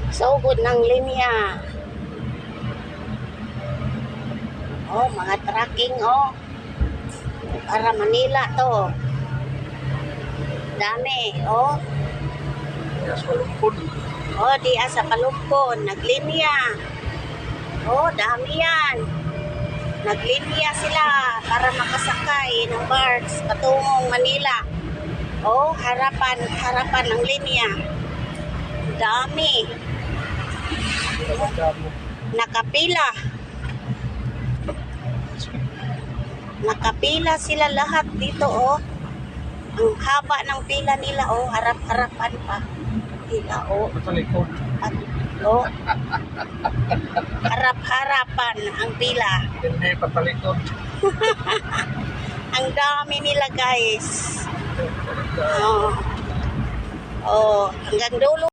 Sugod ng linya. Oh, mga trucking, oh. Para Manila to. Dami, oh. Yes, walumpun. Oh, diya sa Palumpon, naglinya. Oh, dami yan. Naglinya sila para makasakay ng barge patungong Manila. Oh, harapan ng linya. Dami. Nakapila. Nakapila sila lahat dito, oh. Ang haba ng pila nila, oh. Harap-harapan pa. Pila, oh. Patalikod. At, oh. Harap-harapan ang pila. Hindi patalikod. Ang dami nila, guys. Oh. Oh, hanggang dulo.